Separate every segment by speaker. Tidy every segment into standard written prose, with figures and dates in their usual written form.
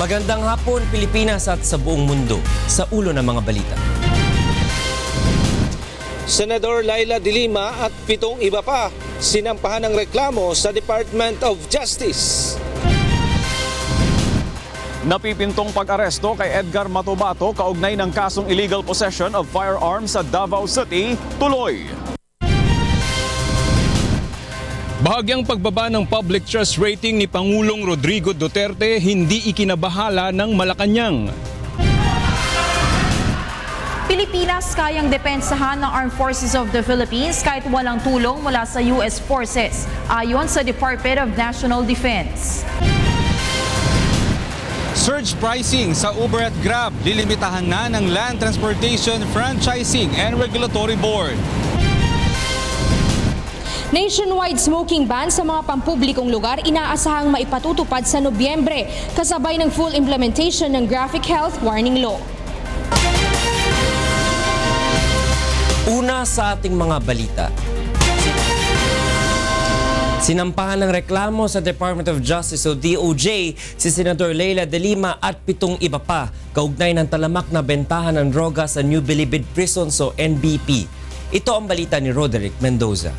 Speaker 1: Magandang hapon, Pilipinas at sa buong mundo. Sa ulo ng mga balita.
Speaker 2: Senador Laila de Lima at 7 iba pa sinampahan ng reklamo sa Department of Justice.
Speaker 3: Napipintong pag-aresto kay Edgar Matubato kaugnay ng kasong illegal possession of firearms sa Davao City, tuloy.
Speaker 4: Bahagyang pagbaba ng public trust rating ni Pangulong Rodrigo Duterte hindi ikinabahala ng Malacanang.
Speaker 5: Pilipinas kayang depensahan ng Armed Forces of the Philippines kahit walang tulong mula sa US Forces, ayon sa Department of National Defense.
Speaker 6: Surge pricing sa Uber at Grab, lilimitahan na ng Land Transportation Franchising and Regulatory Board.
Speaker 7: Nationwide smoking ban sa mga pampublikong lugar inaasahang maipatutupad sa Nobyembre, kasabay ng full implementation ng Graphic Health Warning Law.
Speaker 1: Una sa ating mga balita. Sinampahan ng reklamo sa Department of Justice o DOJ si Senador Laila de Lima at 7 iba pa kaugnay ng talamak na bentahan ng droga sa New Bilibid Prison o NBP. Ito ang balita ni Roderick Mendoza.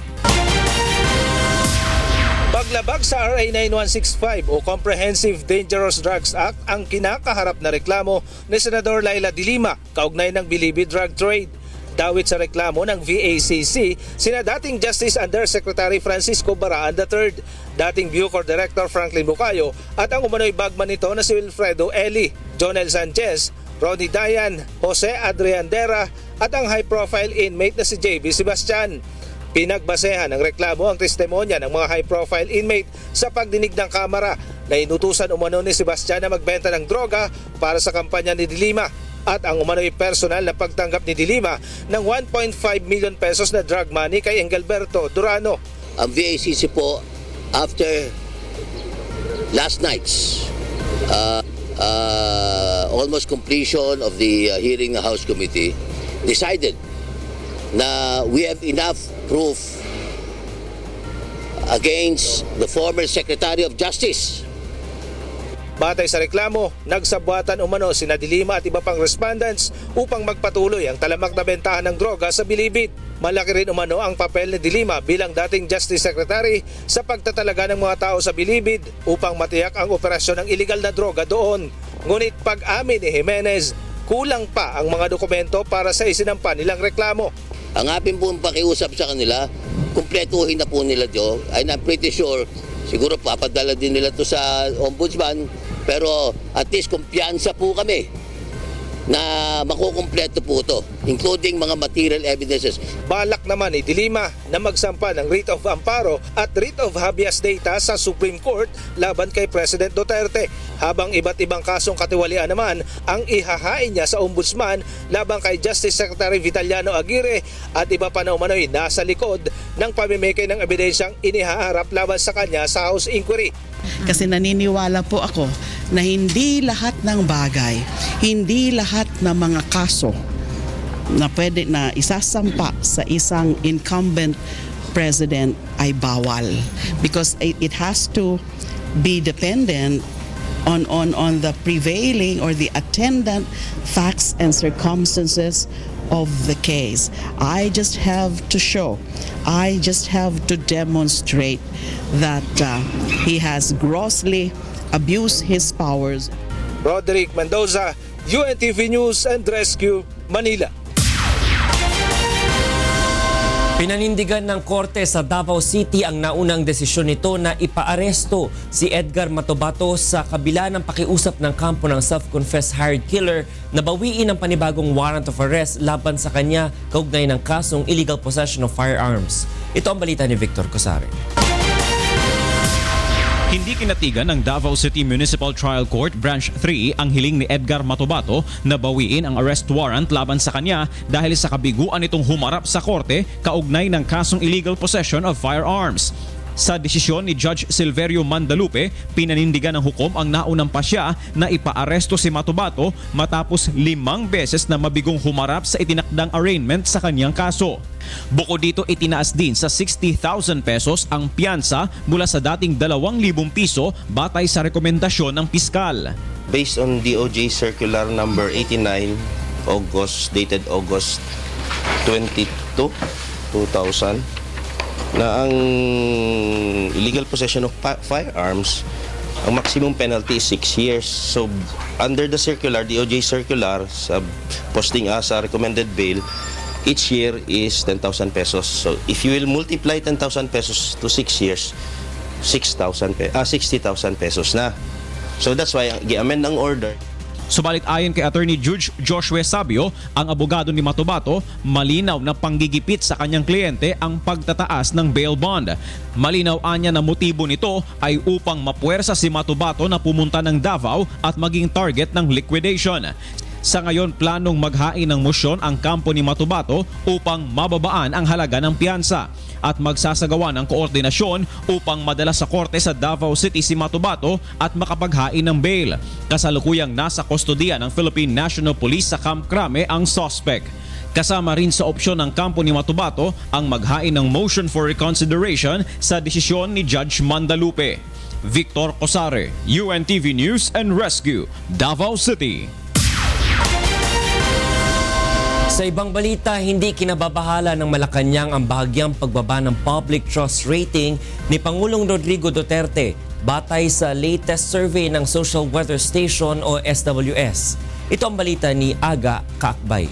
Speaker 2: Paglabag sa RA 9165 o Comprehensive Dangerous Drugs Act ang kinakaharap na reklamo ni Senador Laila de Lima kaugnay ng Bilibid Drug Trade. Dawit sa reklamo ng VACC, sina dating Justice Undersecretary Francisco Baraan III, dating Bucor Director Franklin Bucayo at ang umano'y bagman nito na si Wilfredo Eli, Jonel Sanchez, Ronnie Dayan, Jose Adriandera at ang high-profile inmate na si JB Sebastian. Pinagbasehan ng reklamo ang testimonya ng mga high-profile inmate sa pagdinig ng Kamara na inutusan umano ni Sebastian na magbenta ng droga para sa kampanya ni de Lima at ang umano'y personal na pagtanggap ni de Lima ng 1.5 million pesos na drug money kay Engelberto Durano.
Speaker 8: Ang VACC po, after last night's almost completion of the hearing ng House Committee, decided na we have enough proof against the former Secretary of Justice.
Speaker 2: Batay sa reklamo, nagsabwatan umano sina de Lima at iba pang respondents upang magpatuloy ang talamak na bentahan ng droga sa Bilibid. Malaki rin umano ang papel ni de Lima bilang dating Justice Secretary sa pagtatalaga ng mga tao sa Bilibid upang matiyak ang operasyon ng iligal na droga doon. Ngunit pag-amin ni Jimenez, kulang pa ang mga dokumento para sa isinampa nilang reklamo.
Speaker 8: Ang ating pong pakiusap sa kanila, kumpletuhin na po nila ito. And I'm pretty sure, siguro papadala din nila ito sa Ombudsman, pero at least kumpiyansa po kami na makukumpleto po ito, including mga material evidences.
Speaker 2: Balak naman ni de Lima na magsampa ng writ of amparo at writ of habeas data sa Supreme Court laban kay President Duterte, habang iba't ibang kasong katiwalian naman ang ihahain niya sa Ombudsman laban kay Justice Secretary Vitaliano Aguirre at iba pa na umano'y nasa likod ng pamimigay ng ebidensyang inihaharap laban sa kanya sa House Inquiry.
Speaker 9: Kasi naniniwala po ako na hindi lahat ng bagay, hindi lahat ng mga kaso na pwede na isasampa sa isang incumbent president ay bawal. Because it has to be dependent on the prevailing or the attendant facts and circumstances of the case. I just have to show, I just have to demonstrate that he has grossly abused his powers.
Speaker 2: Roderick Mendoza, UNTV News and Rescue, Manila.
Speaker 1: Pinanindigan ng korte sa Davao City ang naunang desisyon nito na ipaaresto si Edgar Matubato sa kabila ng pakiusap ng kampo ng self-confessed hired killer na bawiin ang panibagong warrant of arrest laban sa kanya kaugnay ng kasong illegal possession of firearms. Ito ang balita ni Victor Cosare.
Speaker 3: Hindi kinatigan ng Davao City Municipal Trial Court Branch 3 ang hiling ni Edgar Matubato na bawiin ang arrest warrant laban sa kanya dahil sa kabiguan nitong humarap sa korte kaugnay ng kasong illegal possession of firearms. Sa desisyon ni Judge Silverio Mandalupe, pinanindigan ng hukom ang naunang pasya na ipaaresto si Matubato matapos 5 beses na mabigong humarap sa itinakdang arraignment sa kanyang kaso. Bukod dito, itinaas din sa 60,000 pesos ang piyansa mula sa dating 2,000 piso batay sa rekomendasyon ng piskal.
Speaker 10: based on DOJ Circular number 89, dated August 22, 2000, na ang illegal possession of firearms, ang maximum penalty is 6 years. So, under the circular, DOJ circular, sa posting as a recommended bail, each year is 10,000 pesos. So, if you will multiply 10,000 pesos to 6 years, 60,000 pesos na. So, that's why, gi-amend ang order.
Speaker 3: Subalit ayon kay Attorney Judge Joshua Sabio, ang abogado ni Matobato, malinaw na panggigipit sa kanyang kliyente ang pagtataas ng bail bond. Malinaw anya na motibo nito ay upang mapuwersa si Matobato na pumunta ng Davao at maging target ng liquidation. Sa ngayon, planong maghain ng mosyon ang kampo ni Matobato upang mababaan ang halaga ng piyansa at magsasagawa ng koordinasyon upang madala sa korte sa Davao City si Matobato at makapaghain ng bail. Kasalukuyang nasa kustodiya ng Philippine National Police sa Camp Crame ang suspect. Kasama rin sa opsyon ng kampo ni Matobato ang maghain ng motion for reconsideration sa desisyon ni Judge Mandalupe. Victor Cosare, UNTV News and Rescue, Davao City.
Speaker 1: Sa ibang balita, hindi kinababahala ng Malacanang ang bahagyang pagbaba ng public trust rating ni Pangulong Rodrigo Duterte batay sa latest survey ng Social Weather Station o SWS. Ito ang balita ni Aga Kaakbay.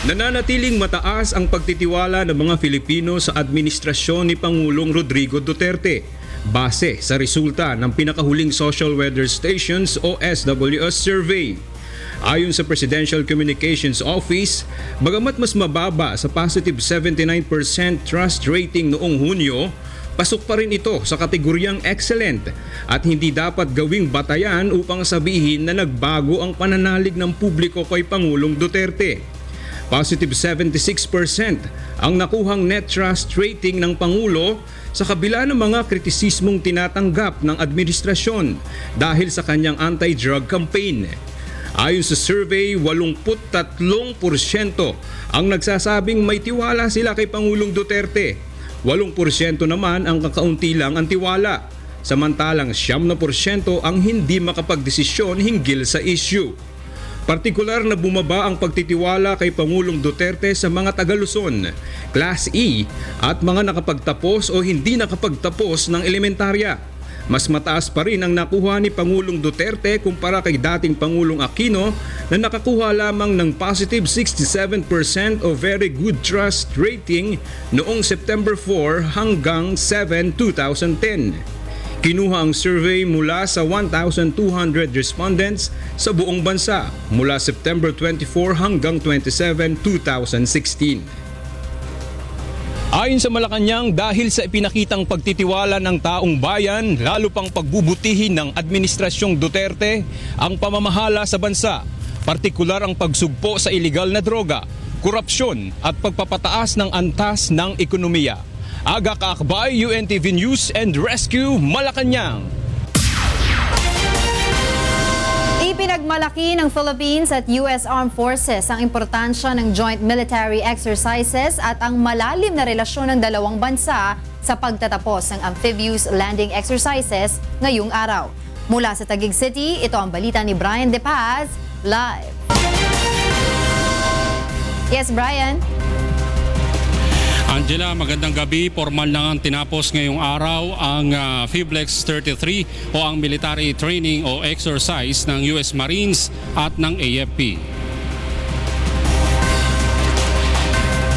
Speaker 4: Nananatiling mataas ang pagtitiwala ng mga Filipino sa administrasyon ni Pangulong Rodrigo Duterte base sa resulta ng pinakahuling Social Weather Stations o SWS survey. Ayon sa Presidential Communications Office, bagamat mas mababa sa positive 79% trust rating noong Hunyo, pasok pa rin ito sa kategoryang excellent at hindi dapat gawing batayan upang sabihin na nagbago ang pananalig ng publiko kay Pangulong Duterte. Positive 76% ang nakuhang net trust rating ng Pangulo sa kabila ng mga kritisismong tinatanggap ng administrasyon dahil sa kanyang anti-drug campaign. Ayon sa survey, 83% ang nagsasabing may tiwala sila kay Pangulong Duterte. 8% naman ang kakaunti lang ang tiwala. Samantalang 9% ang hindi makapagdesisyon hinggil sa issue. Partikular na bumaba ang pagtitiwala kay Pangulong Duterte sa mga taga-Luzon, Class E at mga nakapagtapos o hindi nakapagtapos ng elementarya. Mas mataas pa rin ang nakuha ni Pangulong Duterte kumpara kay dating Pangulong Aquino na nakakuha lamang ng positive 67% o very good trust rating noong September 4 hanggang 7, 2010. Kinuha ang survey mula sa 1,200 respondents sa buong bansa mula September 24 hanggang 27, 2016. Ayon sa Malacanang, dahil sa ipinakitang pagtitiwala ng taong bayan, lalo pang pagbubutihin ng Administrasyong Duterte ang pamamahala sa bansa, partikular ang pagsugpo sa iligal na droga, korupsyon at pagpapataas ng antas ng ekonomiya. Aga Kaakbay, UNTV News and Rescue, Malacanang.
Speaker 5: Ipinagmalaki ng Philippines at US Armed Forces ang importansya ng joint military exercises at ang malalim na relasyon ng dalawang bansa sa pagtatapos ng amphibious landing exercises ngayong araw. Mula sa Taguig City, ito ang balita ni Brian De Paz, live. Yes, Brian.
Speaker 11: Angela, magandang gabi. Formal na nga tinapos ngayong araw ang FIBLEX 33 o ang military training o exercise ng US Marines at ng AFP.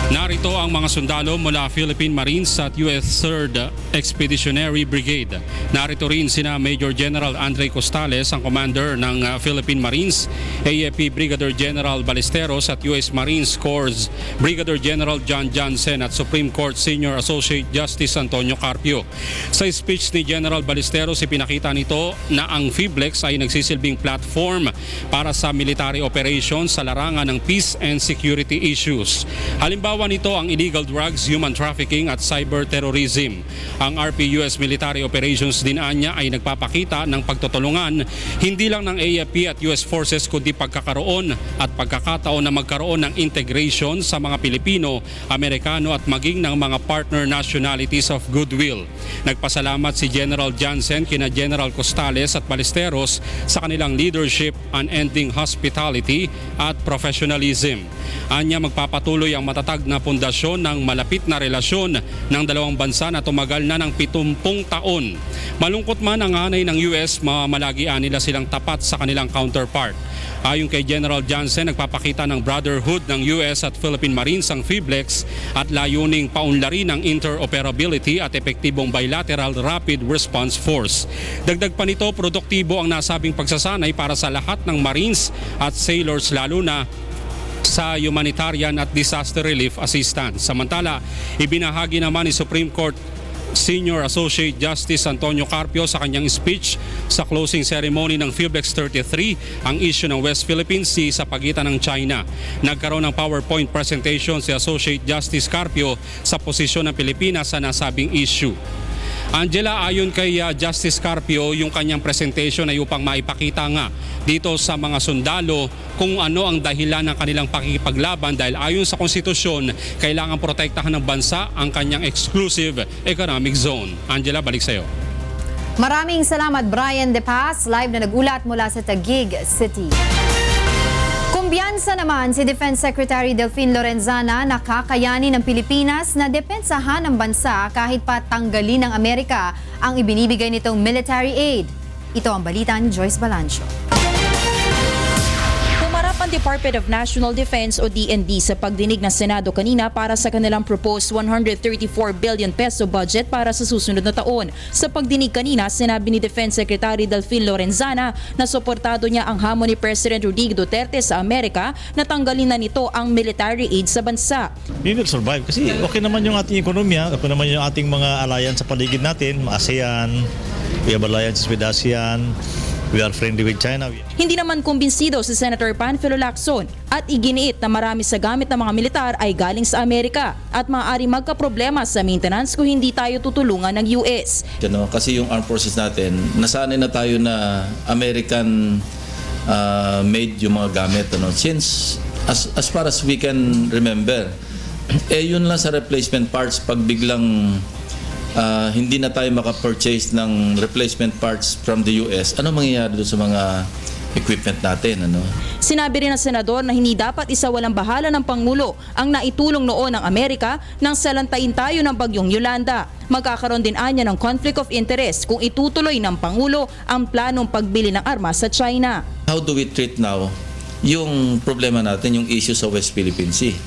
Speaker 11: Narito ang mga sundalo mula Philippine Marines at US 3rd Expeditionary Brigade. Narito rin sina Major General Andre Costales, ang commander ng Philippine Marines, AFP Brigadier General Ballesteros at US Marines Corps Brigadier General John Johnson at Supreme Court Senior Associate Justice Antonio Carpio. Sa speech ni General Ballesteros, ipinakita nito na ang FIBLEX ay nagsisilbing platform para sa military operations sa larangan ng peace and security issues. Halimbawa, Larawan nito ang illegal drugs, human trafficking at cyber-terrorism. Ang RP-US military operations din anya ay nagpapakita ng pagtutulungan hindi lang ng AFP at US forces kundi pagkakaroon at pagkakataon na magkaroon ng integration sa mga Pilipino, Amerikano at maging ng mga partner nationalities of goodwill. Nagpasalamat si General Jansen kina General Costales at Ballesteros sa kanilang leadership, unending hospitality at professionalism. Anya magpapatuloy ang matatag na pundasyon ng malapit na relasyon ng dalawang bansa na tumagal na ng 70 taon. Malungkot man ang hanay ng US, mamalagian nila silang tapat sa kanilang counterpart. Ayon kay General Jansen, nagpapakita ng brotherhood ng US at Philippine Marines ang PHIVLEX at layuning paunlarin ang interoperability at epektibong bilateral rapid response force. Dagdag pa nito, produktibo ang nasabing pagsasanay para sa lahat ng Marines at sailors lalo na sa humanitarian at disaster relief assistance. Samantala, ibinahagi naman ni Supreme Court Senior Associate Justice Antonio Carpio sa kanyang speech sa closing ceremony ng PHIVLEX 33 ang issue ng West Philippine Sea sa pagitan ng China. Nagkaroon ng PowerPoint presentation si Associate Justice Carpio sa posisyon ng Pilipinas sa nasabing issue. Angela, ayon kay Justice Carpio, yung kanyang presentation ay upang maipakita nga dito sa mga sundalo kung ano ang dahilan ng kanilang pakikipaglaban dahil ayon sa konstitusyon, kailangan protektahan ng bansa ang kanyang exclusive economic zone. Angela, balik sa'yo.
Speaker 5: Maraming salamat Brian De Paz, live na nagulat mula sa Taguig City. Kumbiyansa naman si Defense Secretary Delfin Lorenzana na kakayanin ng Pilipinas na depensahan ng bansa kahit pa tanggalin ng Amerika ang ibinibigay nitong military aid. Ito ang balita ni Joyce Balancio.
Speaker 7: Humarap ang Department of National Defense o DND sa pagdinig ng Senado kanina para sa kanilang proposed 134 billion peso budget para sa susunod na taon. Sa pagdinig kanina, sinabi ni Defense Secretary Delfin Lorenzana na suportado niya ang hamon ni President Rodrigo Duterte sa Amerika na tanggalin na nito ang military aid sa bansa.
Speaker 12: We will survive kasi okay naman yung ating ekonomiya, okay naman yung ating mga alliance sa paligid natin, ASEAN, we have alliances with ASEAN, we are friendly with China.
Speaker 7: Hindi naman kumbinsido si Senator Panfilo Lacson at iginiit na marami sa gamit ng mga militar ay galing sa Amerika at maaari magkaproblema sa maintenance kung hindi tayo tutulungan ng US.
Speaker 13: Kasi yung armed forces natin, nasanay na tayo na American made yung mga gamit. Since as far as we can remember, yun lang sa replacement parts pag biglang hindi na tayo maka-purchase ng replacement parts from the US, ano mangyayari doon sa mga equipment natin?
Speaker 7: Sinabi rin ng senador na hindi dapat isawalang bahala ng Pangulo ang naitulong noon ng Amerika nang salantayin tayo ng bagyong Yolanda. Magkakaroon din anya ng conflict of interest kung itutuloy ng Pangulo ang planong pagbili ng armas sa China.
Speaker 13: How do we treat now yung problema natin, yung issue sa West Philippine Sea?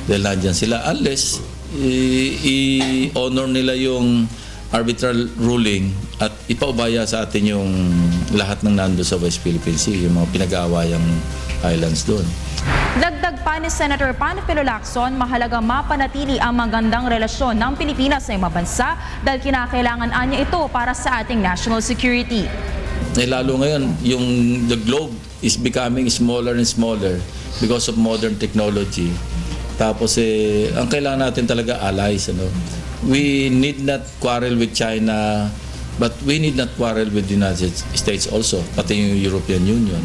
Speaker 13: Dahil nandyan sila, unless i-honor nila yung arbitral ruling at ipaubaya sa atin yung lahat ng nando sa West Philippine Sea, yung mga pinag-aawayang islands doon.
Speaker 7: Dagdag pa ni Senator Panfilo Lacson, mahalagang mapanatili ang magandang relasyon ng Pilipinas sa ibang bansa dahil kinakailangan anya ito para sa ating national security.
Speaker 13: Lalo ngayon, the globe is becoming smaller and smaller because of modern technology. Tapos ang kailangan natin talaga allies. We need not quarrel with China, but we need not quarrel with the United States also, pati yung European Union.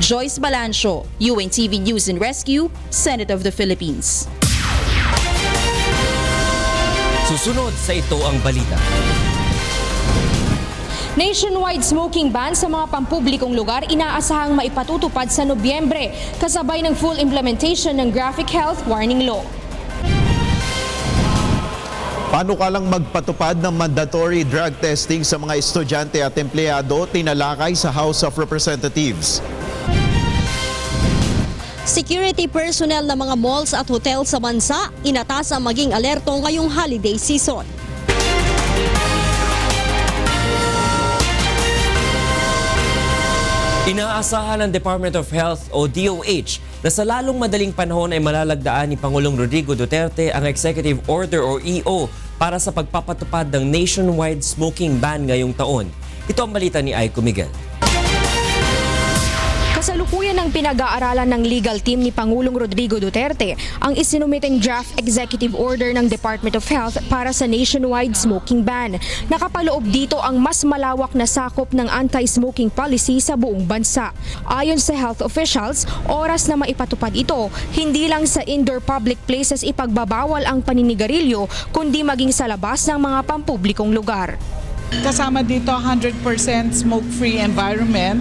Speaker 7: Joyce Balancio, UNTV News and Rescue, Senate of the Philippines.
Speaker 1: Susunod sa ito ang balita.
Speaker 7: Nationwide smoking ban sa mga pampublikong lugar inaasahang maipatutupad sa Nobyembre, kasabay ng full implementation ng Graphic Health Warning Law.
Speaker 14: Panukalang magpatupad ng mandatory drug testing sa mga estudyante at empleyado tinalakay sa House of Representatives.
Speaker 15: Security personnel ng mga malls at hotel sa bansa inatasang maging alerto ngayong holiday season.
Speaker 1: Inaasahan ng Department of Health o DOH na sa lalong madaling panahon ay malalagdaan ni Pangulong Rodrigo Duterte ang Executive Order o EO para sa pagpapatupad ng nationwide smoking ban ngayong taon. Ito ang balita ni Aiko Miguel.
Speaker 16: Kasalukuyan ng pinag-aaralan ng legal team ni Pangulong Rodrigo Duterte ang isinumiteng draft executive order ng Department of Health para sa nationwide smoking ban. Nakapaloob dito ang mas malawak na sakop ng anti-smoking policy sa buong bansa. Ayon sa health officials, oras na maipatupad ito, hindi lang sa indoor public places ipagbabawal ang paninigarilyo, kundi maging sa labas ng mga pampublikong lugar.
Speaker 17: Kasama dito 100% smoke-free environment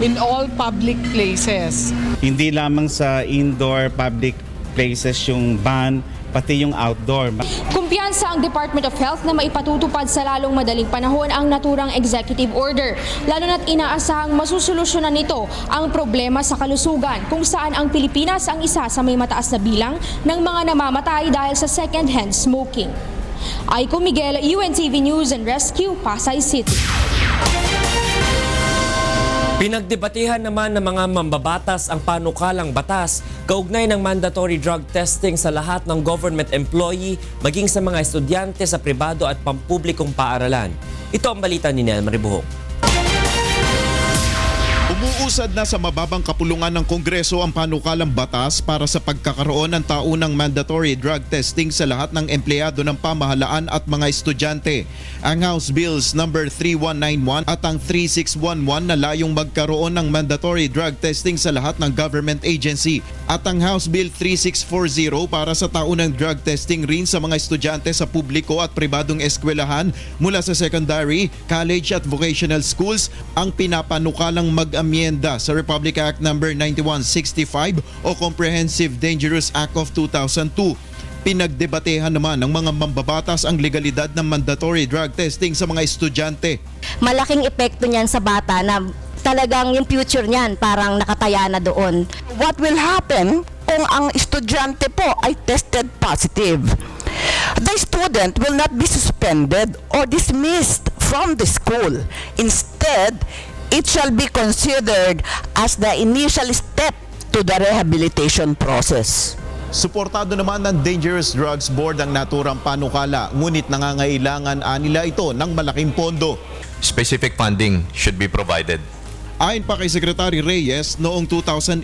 Speaker 17: in all public places.
Speaker 18: Hindi lamang sa indoor public places yung ban, pati yung outdoor.
Speaker 16: Kumpiyansa ang Department of Health na maipatutupad sa lalong madaling panahon ang naturang executive order, lalo na't inaasahang masusolusyonan nito ang problema sa kalusugan kung saan ang Pilipinas ang isa sa may mataas na bilang ng mga namamatay dahil sa second-hand smoking. Aiko Miguel, UNTV News and Rescue, Pasay City.
Speaker 1: Pinagdebatehan naman ng mga mambabatas ang panukalang batas kaugnay ng mandatory drug testing sa lahat ng government employee maging sa mga estudyante sa pribado at pampublikong paaralan. Ito ang balita ni Nel Maribuhok.
Speaker 14: Umuusad na sa mababang kapulungan ng Kongreso ang panukalang batas para sa pagkakaroon ng taunang mandatory drug testing sa lahat ng empleyado ng pamahalaan at mga estudyante. Ang House Bills No. 3191 at ang 3611 na layong magkaroon ng mandatory drug testing sa lahat ng government agency. At ang House Bill 3640 para sa taunang drug testing rin sa mga estudyante sa publiko at pribadong eskwelahan mula sa secondary, college at vocational schools ang pinapanukalang mag-amyenda sa Republic Act No. 9165 o Comprehensive Dangerous Act of 2002. Pinagdebatehan naman ng mga mambabatas ang legalidad ng mandatory drug testing sa mga estudyante.
Speaker 19: Malaking epekto niyan sa bata na talagang yung future niyan parang nakataya na doon.
Speaker 20: What will happen kung ang estudyante po ay tested positive? The student will not be suspended or dismissed from the school. Instead, it shall be considered as the initial step to the rehabilitation process.
Speaker 14: Suportado naman ng Dangerous Drugs Board ang naturang panukala, ngunit nangangailangan nila ito ng malaking pondo.
Speaker 21: Specific funding should be provided.
Speaker 14: Ayon pa kay Secretary Reyes, noong 2008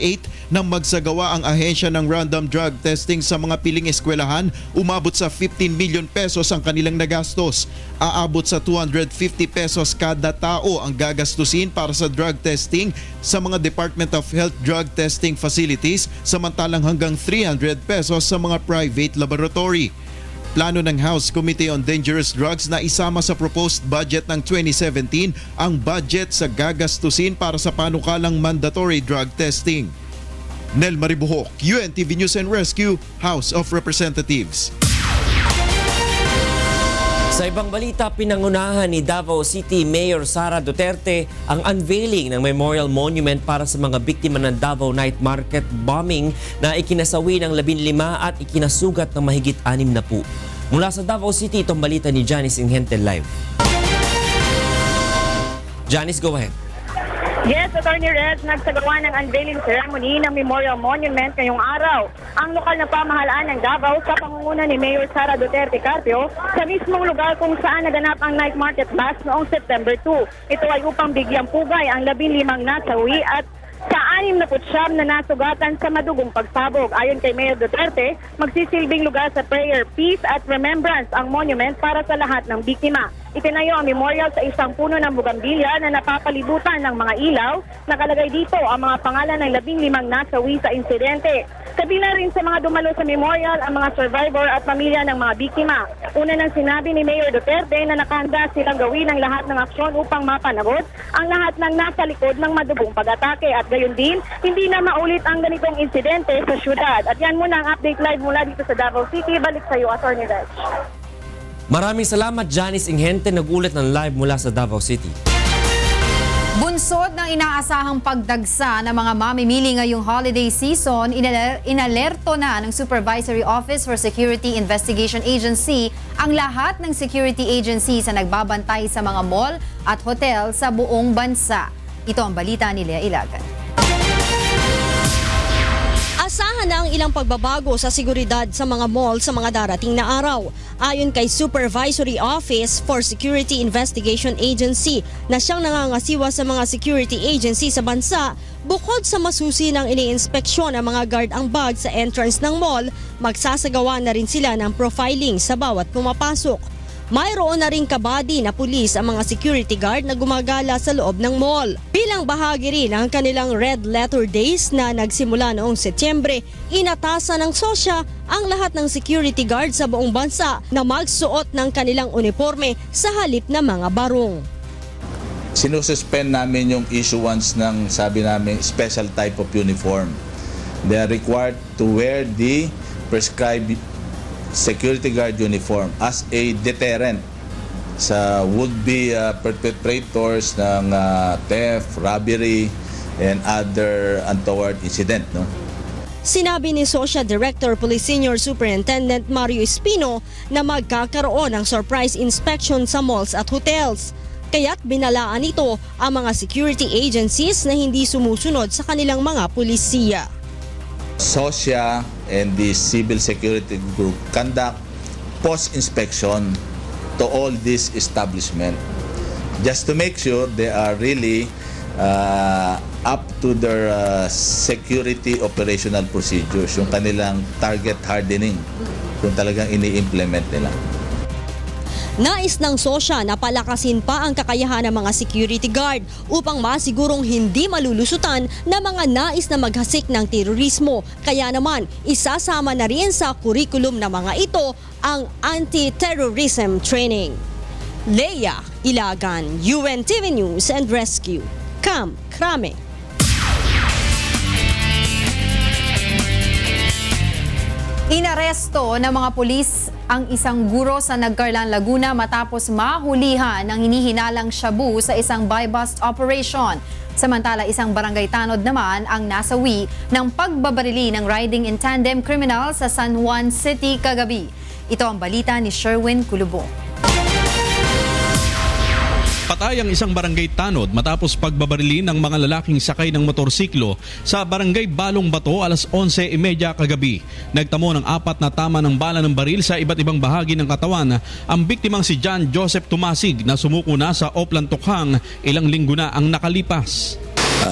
Speaker 14: nang magsagawa ang ahensya ng random drug testing sa mga piling eskwelahan, umabot sa 15 million pesos ang kanilang nagastos. Aabot sa 250 pesos kada tao ang gagastusin para sa drug testing sa mga Department of Health drug testing facilities, samantalang hanggang 300 pesos sa mga private laboratory. Plano ng House Committee on Dangerous Drugs na isama sa proposed budget ng 2017 ang budget sa gagastusin para sa panukalang mandatory drug testing. Nel Maribuhok, UNTV News and Rescue, House of Representatives.
Speaker 1: Sa ibang balita, pinangunahan ni Davao City Mayor Sara Duterte ang unveiling ng memorial monument para sa mga biktima ng Davao Night Market bombing na ikinasawi ng 15 at ikinasugat ng mahigit 60. Mula sa Davao City, itong balita ni Janice Ingente live. Janice, go ahead.
Speaker 22: Yes, Attorney Red, nagsagawa ng unveiling ceremony ng Memorial Monument ngayong araw. Ang lokal na pamahalaan ng Davao sa pangunguna ni Mayor Sara Duterte Carpio sa mismong lugar kung saan naganap ang night market blast noong September 2. Ito ay upang bigyang pugay ang 15 nasawi at sa 69 na nasugatan sa madugong pagsabog. Ayon kay Mayor Duterte, magsisilbing lugar sa prayer, peace at remembrance ang monument para sa lahat ng biktima. Itinayo ang memorial sa isang puno ng bugambilya na napapalibutan ng mga ilaw. Nakalagay dito ang mga pangalan ng 15 nasawi sa insidente. Kabilang rin sa mga dumalo sa memorial ang mga survivor at pamilya ng mga biktima. Una nang sinabi ni Mayor Duterte na nakahanda silang gawin ang lahat ng aksyon upang mapanagot ang lahat ng nasa likod ng madugong pag-atake at gayon din, hindi na maulit ang ganitong insidente sa syudad. At yan muna ang update live mula dito sa Davao City. Balik sa iyo, Attorney Reg.
Speaker 1: Maraming salamat, Janice Ingente, nag-ulat ng live mula sa Davao City.
Speaker 5: Bunsod ng inaasahang pagdagsa ng mga mamimili ngayong holiday season, inalerto na ng Supervisory Office for Security Investigation Agency ang lahat ng security agencies na nagbabantay sa mga mall at hotel sa buong bansa. Ito ang balita ni Lea Ilagan.
Speaker 15: Asahan na ang ilang pagbabago sa seguridad sa mga mall sa mga darating na araw. Ayon kay Supervisory Office for Security Investigation Agency na siyang nangangasiwa sa mga security agency sa bansa, bukod sa masusi ng iniinspeksyon ng mga guard ang bag sa entrance ng mall, magsasagawa na rin sila ng profiling sa bawat pumapasok. Mayroon na ring kabady na pulis ang mga security guard na gumagala sa loob ng mall. Bilang bahagi rin ng kanilang Red Letter Days na nagsimula noong Setyembre, inatasan ng SOSYA ang lahat ng security guard sa buong bansa na magsuot ng kanilang uniforme sa halip na mga barong.
Speaker 13: Sinususpend namin yung issuance ng, sabi namin, special type of uniform. They are required to wear the prescribed security guard uniform as a deterrent sa would-be perpetrators ng theft, robbery, and other untoward incident. No?
Speaker 15: Sinabi ni SOSYA Director Police Senior Superintendent Mario Espino na magkakaroon ng surprise inspection sa malls at hotels. Kaya't binalaan ito ang mga security agencies na hindi sumusunod sa kanilang mga pulisiya.
Speaker 13: SOSYA and the Civil Security Group conduct post-inspection to all these establishments just to make sure they are really up to their security operational procedures, yung kanilang target hardening, kung talagang ini-implement nila.
Speaker 15: Nais ng SOSYA na palakasin pa ang kakayahan ng mga security guard upang masigurong hindi malulusutan na mga nais na maghasik ng terorismo. Kaya naman, isasama na rin sa kurikulum ng mga ito ang anti-terrorism training. Leia Ilagan, UNTV News and Rescue, Camp Crame.
Speaker 5: Inaresto ng mga pulis ang isang guro sa Nagcarlan, Laguna matapos mahulihan ng hinihinalang shabu sa isang buy-bust operation. Samantala, isang barangay tanod naman ang nasawi ng pagbabarili ng riding in tandem criminal sa San Juan City kagabi. Ito ang balita ni Sherwin Kulubong.
Speaker 4: Patay ang isang barangay tanod matapos pagbabarili ng mga lalaking sakay ng motorsiklo sa barangay Balong Bato alas 11:30 kagabi. Nagtamo ng 4 na tama ng bala ng baril sa iba't ibang bahagi ng katawan ang biktimang si John Joseph Tumasig na sumuko na sa Oplan Tukhang ilang linggo na ang nakalipas.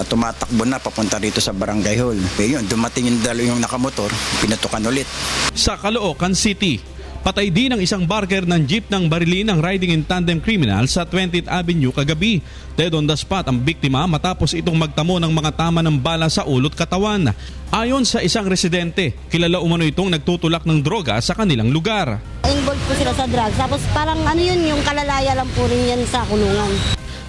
Speaker 6: Tumatakbo na papunta rito sa barangay hall. Yun, dumating yung dalawang nakamotor, pinatukan ulit.
Speaker 4: Sa Caloocan City, patay din ang isang barker ng jeep ng barili ng riding in tandem criminal sa 20th Avenue kagabi. Dead on the spot ang biktima matapos itong magtamo ng mga tama ng bala sa ulo't katawan. Ayon sa isang residente, kilala umano itong nagtutulak ng droga sa kanilang lugar.
Speaker 8: Involved po sila sa drugs. Tapos parang yung kalalaya lang po rin yan sa kulungan.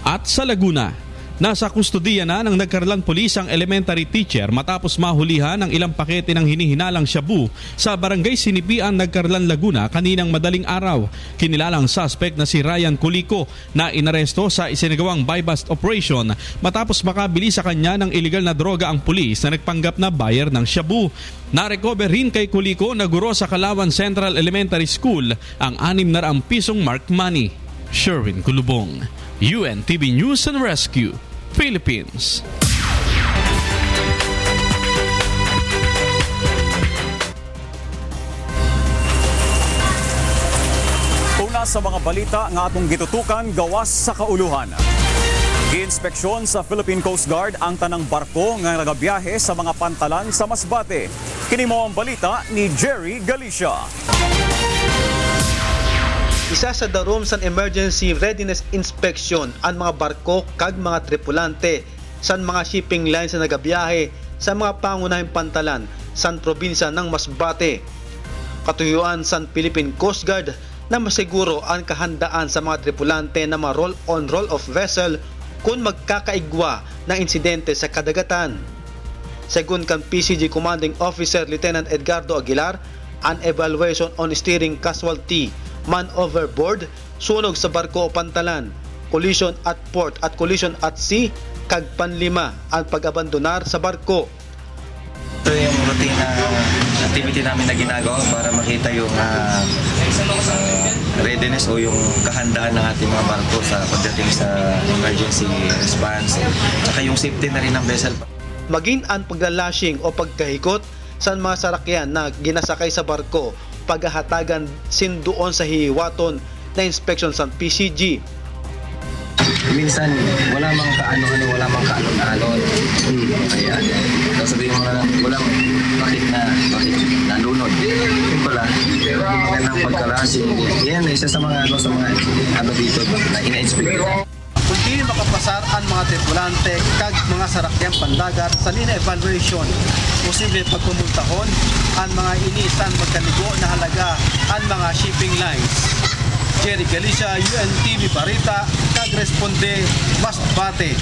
Speaker 4: At sa Laguna, nasa kustodiya na ng Nagcarlan Police ang elementary teacher matapos mahulihan ng ilang pakete ng hinihinalang shabu sa barangay Sinipian, Nagcarlan, Laguna kaninang madaling araw. Kinilalang suspect na si Ryan Kuliko na inaresto sa isinagawang buy-bust operation matapos makabili sa kanya ng illegal na droga ang pulis na nagpanggap na buyer ng shabu. Narecover rin kay Kuliko na guro sa Kalawan Central Elementary School ang 600 pisong marked money. Sherwin Kulubong, UNTV News and Rescue, Philippines.
Speaker 23: Una sa mga balita nga atong gitutukan gawas sa kauluhan. Gi-inspeksyon sa Philippine Coast Guard ang tanang barko nga nagabiyahe sa mga pantalan sa Masbate. Kini mo ang balita ni Jerry Galicia.
Speaker 2: Isa sa darom sa emergency readiness inspection ang mga barko kag mga tripulante sa mga shipping lines na nagabiyahe sa mga pangunahing pantalan sa probinsya ng Masbate. Katuyuan sa Philippine Coast Guard na masiguro ang kahandaan sa mga tripulante na mga roll-on roll-off vessel kung magkakaigwa ng insidente sa kadagatan. Segun kan PCG Commanding Officer Lieutenant Edgardo Aguilar, an evaluation on steering casualty, man overboard, sunog sa barko o pantalan, collision at port at collision at sea, kag panlima ang pag-abandonar sa barko.
Speaker 24: Ito yung routine na activity namin na ginagawa para makita yung readiness o yung kahandaan ng ating mga barko sa pagdating sa emergency response, saka yung safety na rin ng vessel.
Speaker 2: Maging ang paglalashing o pagkahikot
Speaker 3: sa mga sarakyan na ginasakay sa barko paghahatagan sindoon sa hiwaton na inspeksyon sa PCG.
Speaker 24: Minsan, wala mang kaano-ano, wala mang kaalon-alon. Kaya, sasabihin mo na, bakit nalunod. Yung pala, yung magandang pagkalasi. Yan, isa sa mga dito na ina-inspect.
Speaker 3: Kung di makapasar ang mga tripulante kag mga sarakyang pandagat sa lina evaluation, posible pagpumultahon ang mga iniisan magkaligo na halaga ang mga shipping lines. Jerry Galicia, UNTV Barita, kag-responde Masbate.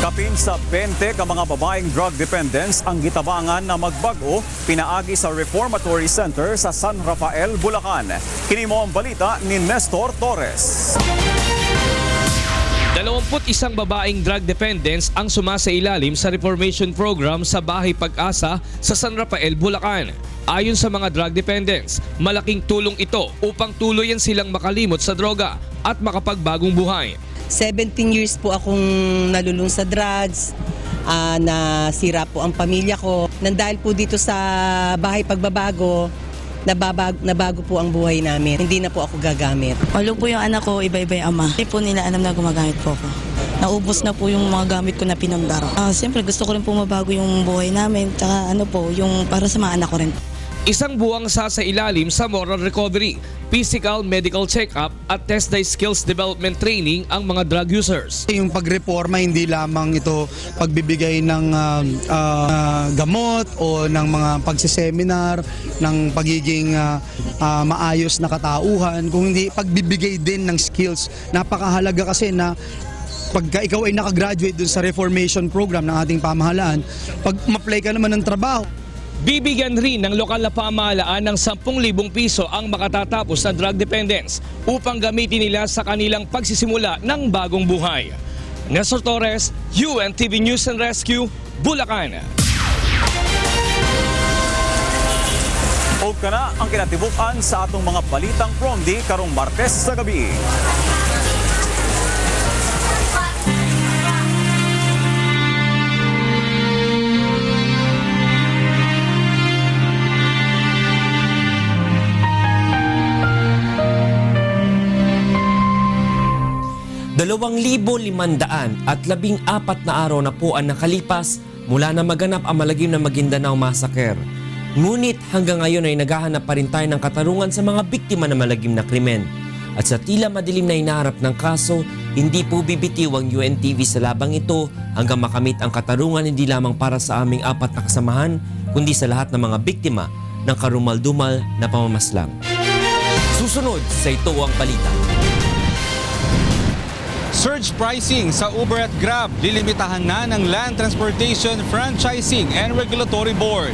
Speaker 23: Kapin sa 20 ka mga babaeng drug dependents ang gitabangan na magbago pinaagi sa Reformatory Center sa San Rafael, Bulacan. Kini mo ang balita ni Nestor Torres.
Speaker 9: 21 babaeng drug dependents ang sumasailalim sa reformation program sa Bahay Pag-asa sa San Rafael, Bulacan. Ayon sa mga drug dependents, malaking tulong ito upang tuluyan silang makalimot sa droga at makapagbagong buhay.
Speaker 10: 17 years po akong nalulung sa drugs, nasira po ang pamilya ko. Nandahil po dito sa Bahay Pagbabago, nabago po ang buhay namin. Hindi na po ako gagamit.
Speaker 11: Walo po yung anak ko, iba-iba yung ama. Hindi po nila alam na gumagamit po ako. Naubos na po yung mga gamit ko na pinundar. Siyempre gusto ko rin po mabago yung buhay namin. Tsaka yung para sa mga anak ko rin.
Speaker 9: Isang buwang sa ilalim sa moral recovery, physical medical check-up at test-day skills development training ang mga drug users.
Speaker 25: Yung pagreforma hindi lamang ito pagbibigay ng gamot o ng mga pagsiseminar, ng pagiging maayos na katauhan, kung hindi pagbibigay din ng skills. Napakahalaga kasi na pagka ikaw ay nakagraduate dun sa reformation program ng ating pamahalaan, pag ma-apply ka naman ng trabaho,
Speaker 9: Bibigyan rin ng lokal na pamahalaan ng 10,000 piso ang makatatapos na drug dependents upang gamitin nila sa kanilang pagsisimula ng bagong buhay. Nestor Torres, UNTV News and Rescue, Bulacan.
Speaker 23: O kana ang kinatibukan sa atong mga balitang Promdi karong Martes sa gabi.
Speaker 1: at 14 na araw na po ang nakalipas mula na maganap ang malagim na Maguindanao Massacre. Ngunit hanggang ngayon ay naghahanap pa rin tayo ng katarungan sa mga biktima ng malagim na krimen. At sa tila madilim na hinaharap ng kaso, hindi po bibitiw ang UNTV sa labang ito hanggang makamit ang katarungan hindi lamang para sa aming 4 na kasamahan, kundi sa lahat ng mga biktima ng karumal-dumal na pamamaslang. Susunod sa Ito ang Balita.
Speaker 26: Surge pricing sa Uber at Grab, lilimitahan na ng Land Transportation Franchising and Regulatory Board.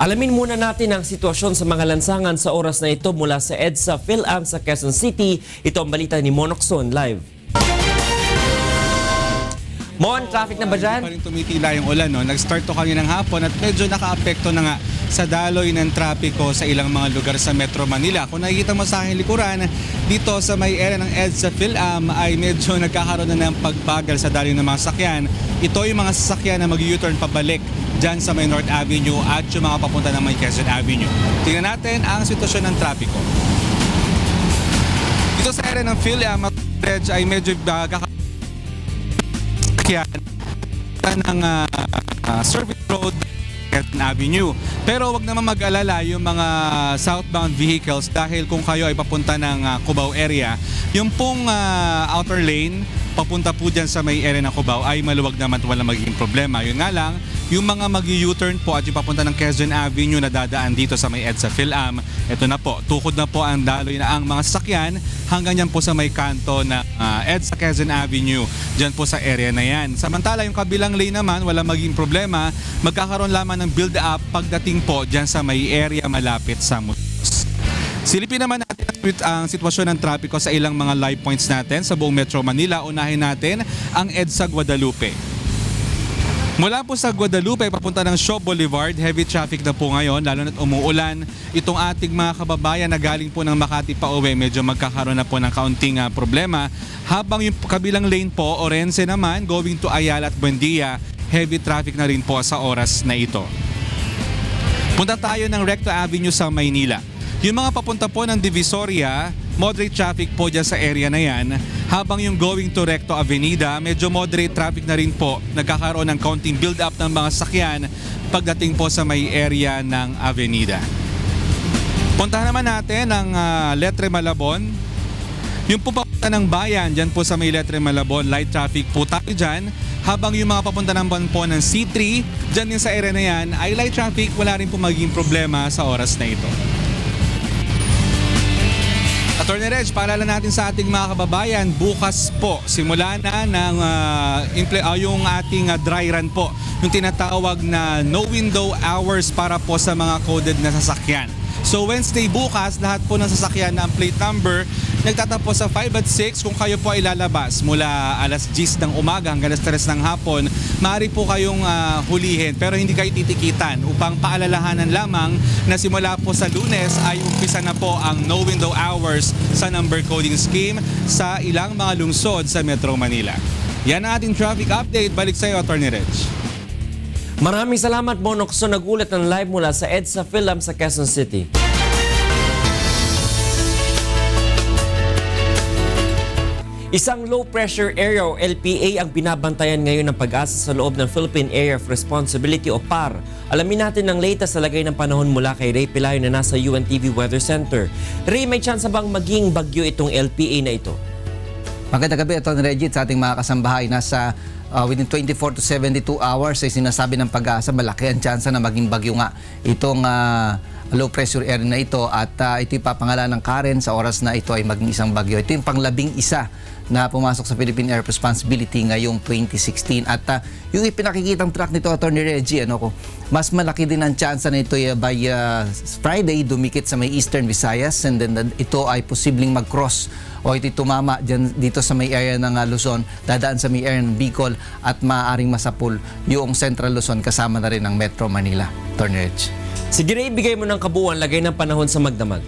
Speaker 1: Alamin muna natin ang sitwasyon sa mga lansangan sa oras na ito mula sa EDSA PhilAm sa Quezon City. Ito ang balita ni Monokson live. Mon, traffic na ba dyan?
Speaker 26: Pa rin tumitila yung ulan, no? Nag-start to kaninang hapon at medyo naka-apekto na nga sa daloy ng trapiko sa ilang mga lugar sa Metro Manila. Kung nakikita mo sa aking likuran, dito sa may area ng EDSA PhilAm ay medyo nagkakaroon na ng pagbagal sa daloy ng mga sasakyan. Ito yung mga sasakyan na mag-U-turn pabalik dyan sa may North Avenue at yung mga papunta ng may Quezon Avenue. Tingnan natin ang sitwasyon ng trapiko. Dito sa area ng PhilAm ay medyo ng service road Quezon Avenue. Pero wag naman mag-alala yung mga southbound vehicles dahil kung kayo ay papunta ng Cubao area, yung pong outer lane papunta po dyan sa may area ng Cubao ay maluwag naman at walang magiging problema. Yun nga lang, yung mga mag-U-turn po at yung papunta ng Quezon Avenue na dadaan dito sa may EDSA PhilAm, ito na po, tukod na po ang daloy na ang mga sasakyan hanggang yan po sa may kanto na EDSA Quezon Avenue, dyan po sa area na yan. Samantala, yung kabilang lane naman, walang magiging problema, magkakaroon lamang ng build-up pagdating po dyan sa may area malapit sa Mutos. Silipin naman natin ang sitwasyon ng trapiko sa ilang mga live points natin sa buong Metro Manila. Unahin natin ang EDSA Guadalupe. Mula po sa Guadalupe papunta ng Shaw Boulevard, heavy traffic na po ngayon lalo na't umuulan. Itong ating mga kababayan na galing po ng Makati pa uwi, medyo magkakaroon na po ng kaunting problema. Habang yung kabilang lane po, Orense naman, going to Ayala at Buendia, heavy traffic na rin po sa oras na ito. Punta tayo ng Recto Avenue sa Maynila. Yung mga papunta po ng Divisoria, moderate traffic po dyan sa area na yan. Habang yung going to Recto Avenida, medyo moderate traffic na rin po. Nagkakaroon ng counting build-up ng mga sakyan pagdating po sa may area ng Avenida. Puntahan naman natin ang Letre Malabon. Yung po papunta ng bayan, dyan po sa may Letre Malabon, light traffic po tayo dyan. Habang yung mga papunta naman po ng C3, dyan din sa area na yan, ay light traffic, wala rin po magiging problema sa oras na ito. Attorney Reg, paalala natin sa ating mga kababayan, bukas po, simula na ng yung ating dry run po, yung tinatawag na no window hours para po sa mga coded na sasakyan. So Wednesday bukas, lahat po ng sasakyan na ang plate number nagtatapos sa 5 at 6. Kung kayo po ay lalabas mula alas 10 ng umaga hanggang alas 3 ng hapon, maaari po kayong hulihin pero hindi kayo titikitan upang paalalahanan lamang na simula po sa Lunes ay umpisa na po ang no window hours sa number coding scheme sa ilang mga lungsod sa Metro Manila. Yan ang ating traffic update. Balik sa iyo, Attorney Reg.
Speaker 1: Maraming salamat, Bonokso. Nagulat ng live mula sa EDSA Film sa Quezon City. Isang low-pressure area o LPA ang binabantayan ngayon ng pag-asa sa loob ng Philippine Area of Responsibility o PAR. Alamin natin ang latest sa lagay ng panahon mula kay Ray Pelayo na nasa UNTV Weather Center. Ray, may chance bang maging bagyo itong LPA na ito?
Speaker 7: Magandang gabi, Atty. Reggie, sa ating mga kasambahay. Nasa within 24 to 72 hours ay sinasabi ng pag-asa, malaki ang tsansa na maging bagyo nga itong low pressure area na ito at ito ipapangalan ng Karen sa oras na ito ay maging isang bagyo. Ito yung pang-11 na pumasok sa Philippine Air Responsibility ngayong 2016 at yung ipinakikitang track nito, Atty. Reggie, mas malaki din ang tsansa na ito by Friday dumikit sa may Eastern Visayas and then ito ay posibleng mag-cross o ito tumama dito sa may area ng Luzon, dadaan sa may area ng Bicol at maaaring masapul yung Central Luzon kasama na rin ng Metro Manila. Atty. Reggie.
Speaker 1: Sige Ray, ibigay mo ng kabuuan lagay ng panahon sa magdamag.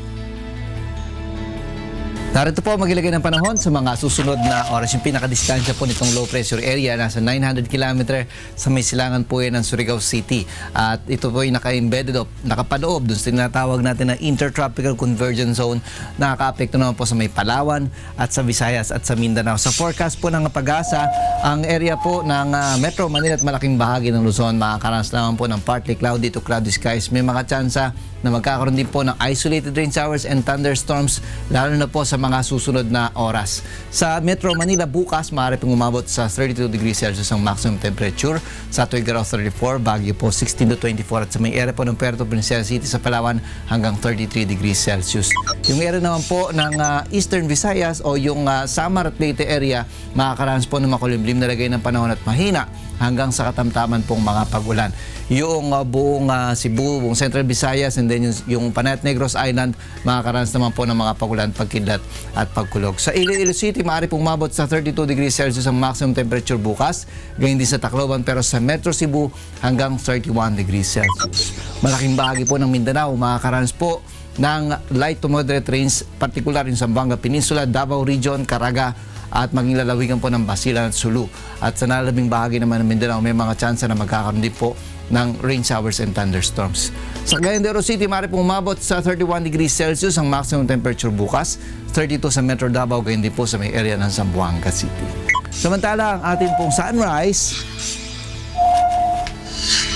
Speaker 7: Narito po magilagay ng panahon sa mga susunod na oras. Yung pinakadistansya po nitong low pressure area nasa 900 km sa may silangan po yan ng Surigao City. At ito po ay naka-embedded o nakapanoob dun sa tinatawag natin na Intertropical Convergence Zone. Nakaka-apekto naman po sa may Palawan at sa Visayas at sa Mindanao. Sa forecast po ng pag-asa, ang area po ng Metro Manila at malaking bahagi ng Luzon makakaranas naman po ng partly cloudy to cloudy skies. May mga tsansa na magkakaroon din po ng isolated rain showers and thunderstorms lalo na po sa mga susunod na oras. Sa Metro Manila bukas, maaari pong umabot sa 32 degrees Celsius ang maximum temperature. Sa Tuiguegarao 34, Baguio po 16 to 24 at sa may area po ng Puerto Princesa City sa Palawan hanggang 33 degrees Celsius. Yung area naman po ng Eastern Visayas o yung Samar at Leyte area, makakaranas po ng makulimlim na lagay ng panahon at mahina hanggang sa katamtaman pong mga pag-ulan. Yung buong Cebu, buong Central Visayas, and then yung Panay at Negros Island, makakaranas naman po ng mga pag-ulan, pagkidlat at pagkulog. Sa Iloilo City, maaari pong umabot sa 32 degrees Celsius ang maximum temperature bukas. Ganyan din sa Tacloban, pero sa Metro Cebu hanggang 31 degrees Celsius. Malaking bahagi po ng Mindanao, makakaranas po ng light to moderate rains, particular yung Zamboanga Peninsula, Davao Region, Caraga, at maging lalawigan po ng Basilan at Sulu. At sa nalalabing bahagi naman ng Mindanao, may mga tsansa na magkakaroon din po ng rain showers and thunderstorms. Sa Cagayan de Oro City, maaari pong umabot sa 31 degrees Celsius ang maximum temperature bukas, 32 sa Metro Davao, gayon din po sa may area ng Zamboanga City. Samantala, ang ating pong sunrise,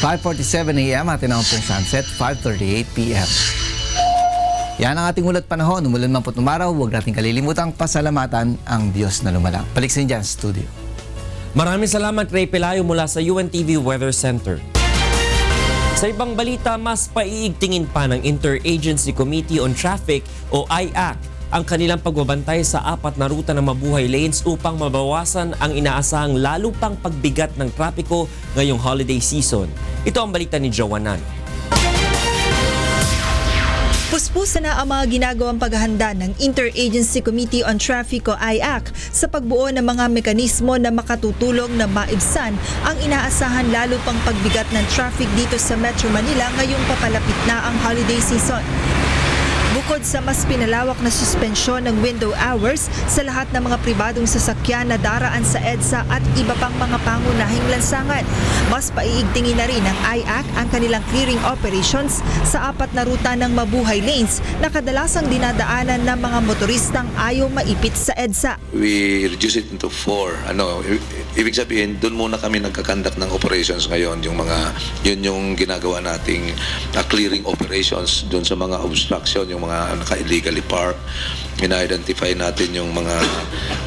Speaker 7: 5:47 a.m. atin naman pong sunset, 5:38 p.m. Yan ang ating ulat panahon. Umulan man po't umaraw, huwag natin kalilimutang pasalamatan ang Diyos na lumalang. Balik sa inyo dyan sa studio.
Speaker 1: Maraming salamat, Ray Pelayo mula sa UNTV Weather Center. Sa ibang balita, mas paiigtingin pa ng Interagency Committee on Traffic o IAC ang kanilang pagbabantay sa 4 na ruta ng mabuhay lanes upang mabawasan ang inaasahang lalo pang pagbigat ng trapiko ngayong holiday season. Ito ang balita ni Joanan.
Speaker 12: Katapusan na ang mga ginagawang paghahanda ng Interagency Committee on Traffic o IAC sa pagbuo ng mga mekanismo na makatutulong na maibsan ang inaasahan lalo pang pagbigat ng traffic dito sa Metro Manila ngayong papalapit na ang holiday season. Bukod sa mas pinalawak na suspensyon ng window hours sa lahat ng mga pribadong sasakyan na daraan sa EDSA at iba pang mga pangunahing lansangan, mas paiigtingin na rin ng IAC ang kanilang clearing operations sa 4 na ruta ng mabuhay lanes na kadalasang dinadaanan ng mga motoristang ayaw maipit sa EDSA.
Speaker 16: We reduce it into 4. Ibig sabihin, doon muna kami nagkakandak ng operations ngayon. Yun yung ginagawa nating clearing operations doon sa mga obstruction, yung mga naka-illegally park. Ina-identify natin yung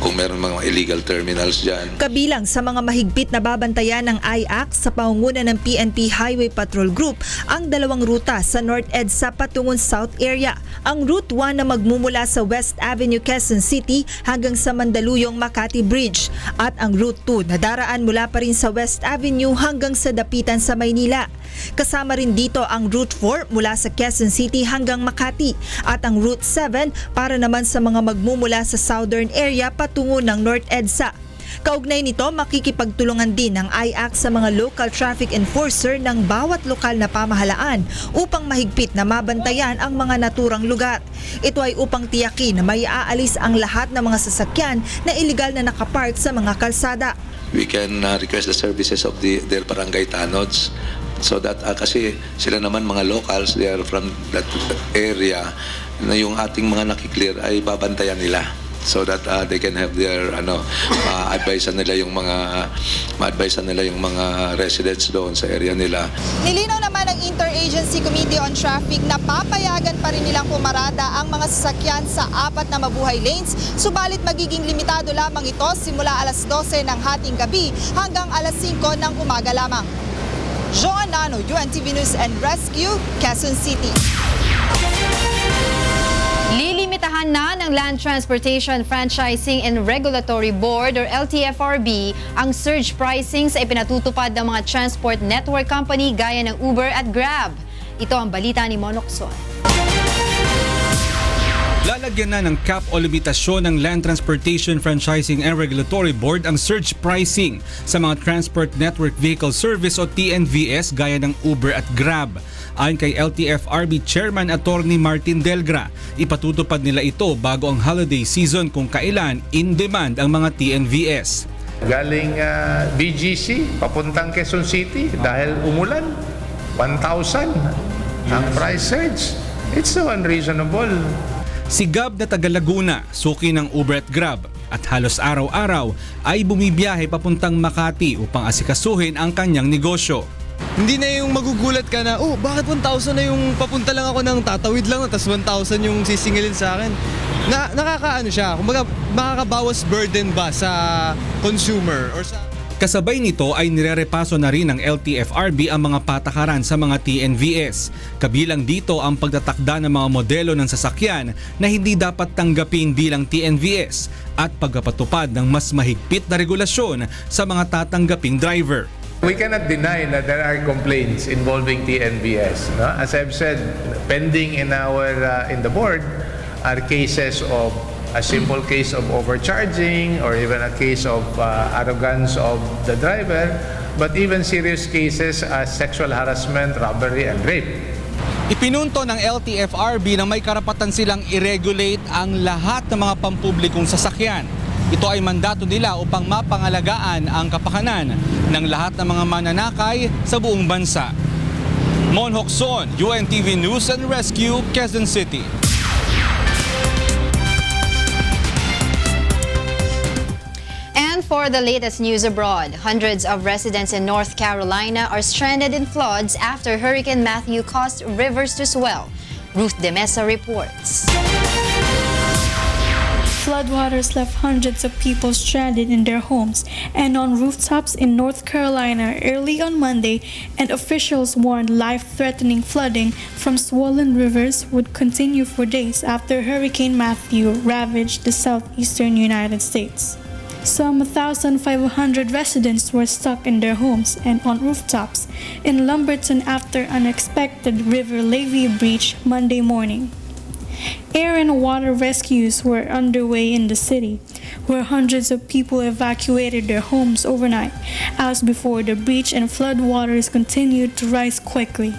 Speaker 16: kung meron mga illegal terminals dyan.
Speaker 12: Kabilang sa mga mahigpit na babantayan ng IAC sa pangunguna ng PNP Highway Patrol Group ang 2 ruta sa North EDSA patungong South Area. Ang Route 1 na magmumula sa West Avenue, Quezon City hanggang sa Mandaluyong Makati Bridge at ang Route 2 na daraan mula pa rin sa West Avenue hanggang sa Dapitan sa Maynila. Kasama rin dito ang Route 4 mula sa Quezon City hanggang Makati at ang Route 7 para naman sa mga magmumula sa Southern Area patungo ng North EDSA. Kaugnay nito, makikipagtulungan din ng IAC sa mga local traffic enforcer ng bawat lokal na pamahalaan upang mahigpit na mabantayan ang mga naturang lugar. Ito ay upang tiyakin na may aalis ang lahat ng mga sasakyan na iligal na nakapark sa mga kalsada.
Speaker 16: We can request the services of their barangay tanods so that kasi sila naman mga locals, they are from that area, na yung ating mga nakiklear ay babantayan nila so that they can have their ma-advisean nila yung mga residents doon sa area nila.
Speaker 12: Nilinaw naman ng Interagency Committee on Traffic na papayagan pa rin nilang pumarada ang mga sasakyan sa 4 na mabuhay lanes, subalit magiging limitado lamang ito simula alas 12 ng hating gabi hanggang alas 5 ng umaga lamang. Joan Nano, UNTV News and Rescue, Quezon City.
Speaker 5: Lilimitahan na ng Land Transportation Franchising and Regulatory Board or LTFRB ang surge pricing sa ipinatutupad ng mga transport network company gaya ng Uber at Grab. Ito ang balita ni Monokson.
Speaker 26: Lalagyan na ng cap o limitasyon ng Land Transportation Franchising and Regulatory Board ang surge pricing sa mga Transport Network Vehicle Service o TNVS gaya ng Uber at Grab. Ayon kay LTFRB Chairman Attorney Martin Delgra, ipatutupad nila ito bago ang holiday season kung kailan in demand ang mga TNVS.
Speaker 17: Galing BGC, papuntang Quezon City dahil umulan, 1,000 ang price surge. It's so unreasonable.
Speaker 26: Si Gab na taga Laguna, suki ng Uber at Grab at halos araw-araw ay bumibiyahe papuntang Makati upang asikasuhin ang kanyang negosyo.
Speaker 18: Hindi na yung magugulat ka na, bakit 1,000 na yung papunta lang ako ng tatawid lang, tapos 1,000 yung sisingilin sa akin. Nakakaano siya, kumbaga makakabawas burden ba sa consumer or sa...
Speaker 26: Kasabay nito ay nirerepaso na rin ng LTFRB ang mga patakaran sa mga TNVS. Kabilang dito ang pagtatakda ng mga modelo ng sasakyan na hindi dapat tanggapin bilang TNVS at pagpapatupad ng mas mahigpit na regulasyon sa mga tatanggaping driver.
Speaker 17: We cannot deny that there are complaints involving TNVS. No? As I've said, pending in the board are cases of a simple case of overcharging or even a case of arrogance of the driver, but even serious cases as sexual harassment, robbery, and rape.
Speaker 26: Ipinunto ng LTFRB na may karapatan silang i-regulate ang lahat ng mga pampublikong sasakyan. Ito ay mandato nila upang mapangalagaan ang kapakanan ng lahat ng mga mananakay sa buong bansa. Mon Hokson, UNTV News and Rescue, Quezon City.
Speaker 5: And for the latest news abroad, hundreds of residents in North Carolina are stranded in floods after Hurricane Matthew caused rivers to swell. Ruth De Mesa reports.
Speaker 19: Floodwaters left hundreds of people stranded in their homes and on rooftops in North Carolina early on Monday, and officials warned life-threatening flooding from swollen rivers would continue for days after Hurricane Matthew ravaged the southeastern United States. Some 1,500 residents were stuck in their homes and on rooftops in Lumberton after unexpected river levee breach Monday morning. Air and water rescues were underway in the city, where hundreds of people evacuated their homes overnight, as before the breach and flood waters continued to rise quickly.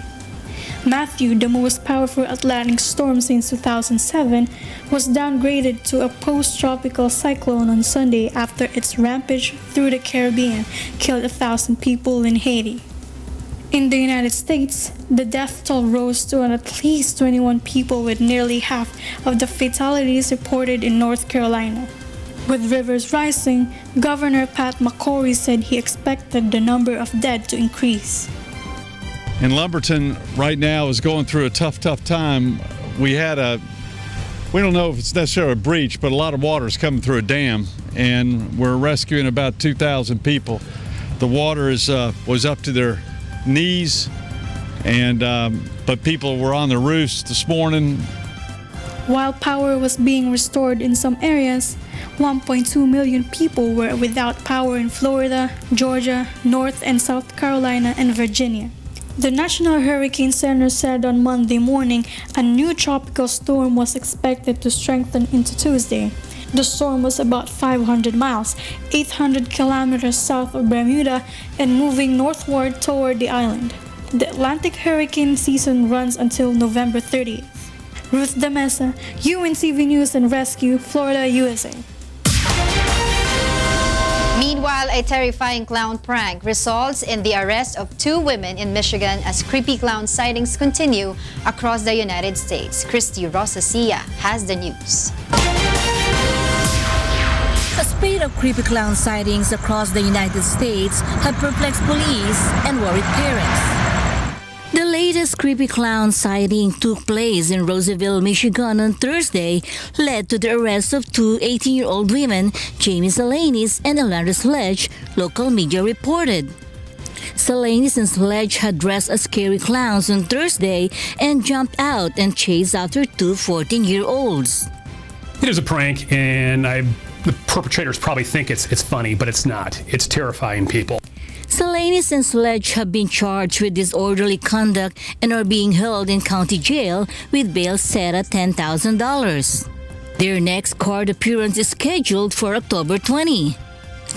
Speaker 19: Matthew, the most powerful Atlantic storm since 2007, was downgraded to a post-tropical cyclone on Sunday after its rampage through the Caribbean killed 1,000 people in Haiti. In the United States, the death toll rose to at least 21 people, with nearly half of the fatalities reported in North Carolina. With rivers rising, Governor Pat McCrory said he expected the number of dead to increase.
Speaker 13: And Lumberton right now is going through a tough time. We don't know if it's necessarily a breach, but a lot of water is coming through a dam, and we're rescuing about 2,000 people. The water was up to their knees, but people were on the roofs this morning.
Speaker 19: While power was being restored in some areas, 1.2 million people were without power in Florida, Georgia, North and South Carolina, and Virginia. The National Hurricane Center said on Monday morning a new tropical storm was expected to strengthen into Tuesday. The storm was about 500 miles, 800 kilometers south of Bermuda, and moving northward toward the island. The Atlantic hurricane season runs until November 30th. Ruth Damesa, UNTV News and Rescue, Florida, USA.
Speaker 5: Meanwhile, a terrifying clown prank results in the arrest of 2 women in Michigan as creepy clown sightings continue across the United States. Christy Rosacilla has the news.
Speaker 14: A spate of creepy clown sightings across the United States have perplexed police and worried parents. The latest creepy clown sighting took place in Roseville, Michigan on Thursday, led to the arrest of 2 18-year-old women, Jamie Selenis and Alondra Sledge, local media reported. Selenis and Sledge had dressed as scary clowns on Thursday and jumped out and chased after 2 14-year-olds.
Speaker 15: It is a prank, and the perpetrators probably think it's funny, but it's not. It's terrifying people.
Speaker 14: Selenis and Sledge have been charged with disorderly conduct and are being held in county jail with bail set at $10,000. Their next court appearance is scheduled for October 20.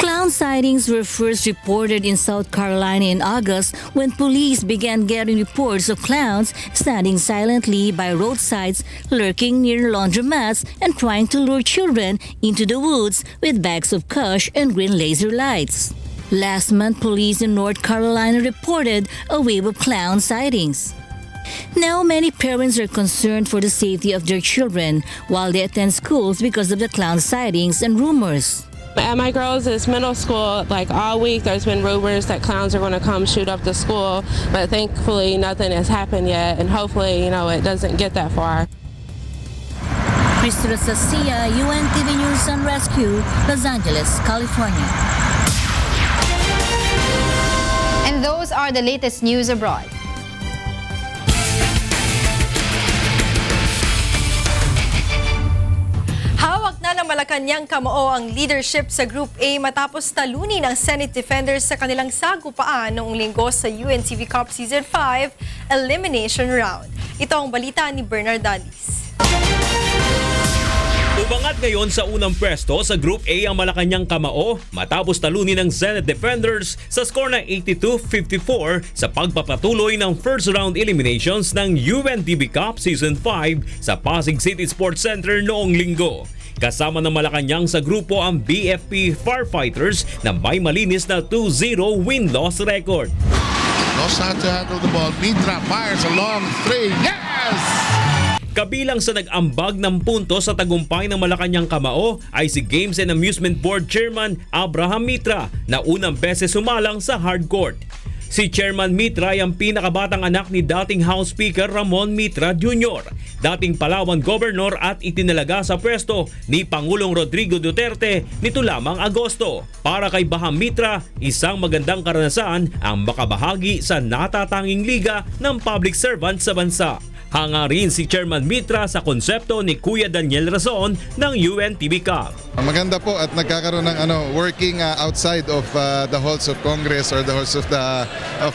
Speaker 14: Clown sightings were first reported in South Carolina in August when police began getting reports of clowns standing silently by roadsides, lurking near laundromats, and trying to lure children into the woods with bags of cash and green laser lights. Last month, police in North Carolina reported a wave of clown sightings. Now, many parents are concerned for the safety of their children while they attend schools because of the clown sightings and rumors.
Speaker 20: At my girls' middle school, like all week, there's been rumors that clowns are going to come shoot up the school, but thankfully nothing has happened yet, and hopefully, it doesn't get that far.
Speaker 14: Christy Rosacilla, UNTV News and Rescue, Los Angeles, California.
Speaker 5: And those are the latest news abroad.
Speaker 21: Hawak na ng Malacanang Kamao ang leadership sa Group A matapos talunin ang Senate defenders sa kanilang sagupaan noong linggo sa UNTV Cup Season 5 Elimination Round. Ito ang balita ni Bernard Dalis.
Speaker 22: Umangat ngayon sa unang pwesto sa Group A ang Malacanang Kamao matapos talunin ng Senate Defenders sa score na 82-54 sa pagpapatuloy ng first round eliminations ng UNTV Cup Season 5 sa Pasig City Sports Center noong linggo. Kasama ng Malacanang sa grupo ang BFP Firefighters na may malinis na 2-0 win-loss record.
Speaker 27: Knows how to handle the ball. Mitra fires a long 3. Yes!
Speaker 22: Kabilang sa nag-ambag ng punto sa tagumpay ng Malacanang Kamao ay si Games and Amusement Board Chairman Abraham Mitra na unang beses sumalang sa hardcourt. Si Chairman Mitra ay ang pinakabatang anak ni dating House Speaker Ramon Mitra Jr., dating Palawan Governor at itinalaga sa pwesto ni Pangulong Rodrigo Duterte nito lamang Agosto. Para kay Baham Mitra, isang magandang karanasan ang makabahagi sa natatanging liga ng public servant sa bansa. Hanga rin si Chairman Mitra sa konsepto ni Kuya Daniel Razon ng UNTV Cup.
Speaker 27: Maganda po at nagkakaroon ng working outside of the halls of Congress or the halls of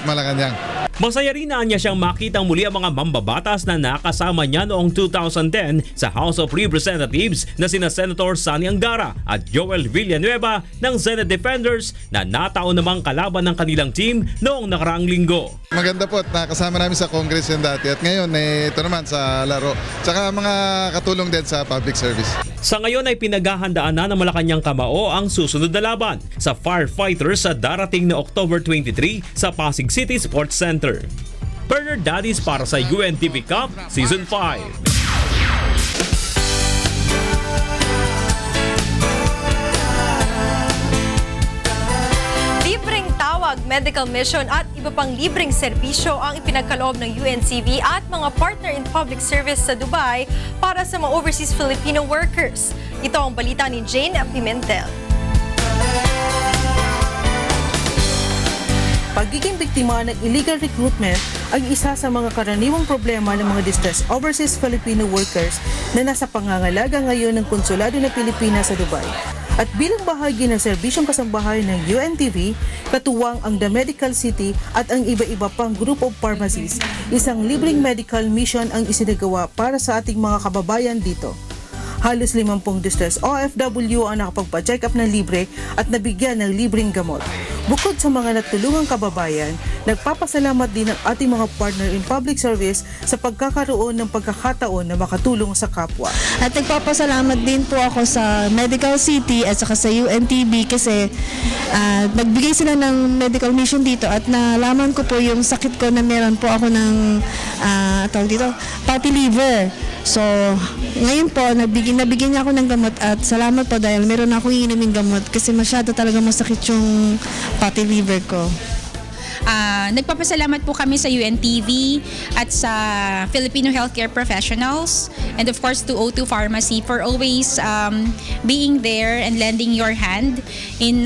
Speaker 27: Malacanang.
Speaker 22: Masaya rin na niya siyang makitang muli ang mga mambabatas na nakasama niya noong 2010 sa House of Representatives na sina Senator Sani Angara at Joel Villanueva ng Senate Defenders na nataon namang kalaban ng kanilang team noong nakaraang linggo.
Speaker 2: Maganda po at nakasama namin sa Congress yun dati at ngayon ito naman sa laro. Tsaka mga katulong din sa public service.
Speaker 22: Sa ngayon ay pinaghahandaan na ng Malacanang Kamao ang susunod na laban sa Firefighters sa darating na October 23 sa Pasig City Sports Center. Bernard Daddies para sa UNTV Cup Season 5.
Speaker 21: Libreng tawag, medical mission at iba pang libreng serbisyo ang ipinagkaloob ng UNCV at mga partner in public service sa Dubai para sa mga overseas Filipino workers. Ito ang balita ni Jane Pimentel.
Speaker 3: Pagiging biktima ng illegal recruitment ay isa sa mga karaniwang problema ng mga distressed overseas Filipino workers na nasa pangangalaga ngayon ng Konsulado ng Pilipinas sa Dubai. At bilang bahagi ng serbisyong kasambahay ng UNTV, katuwang ang The Medical City at ang iba-iba pang group of pharmacies, isang libreng medical mission ang isinagawa para sa ating mga kababayan dito. Halos 50 distressed OFW ang nakapagpa-check up ng libre at nabigyan ng libreng gamot. Bukod sa mga natulungang kababayan, nagpapasalamat din ang ating mga partner in public service sa pagkakaroon ng pagkakataon na makatulong sa kapwa.
Speaker 4: At nagpapasalamat din po ako sa Medical City at saka sa UNTV kasi nagbigay sila ng medical mission dito at nalaman ko po yung sakit ko na meron po ako ng fatty liver. So, ngayon po, nabigyan niya ako ng gamot at salamat po dahil meron akong iiniming gamot kasi masyado talaga masakit yung fatty liver ko.
Speaker 6: Nagpapasalamat po kami sa UNTV at sa Filipino healthcare professionals and of course to O2 Pharmacy for always being there and lending your hand in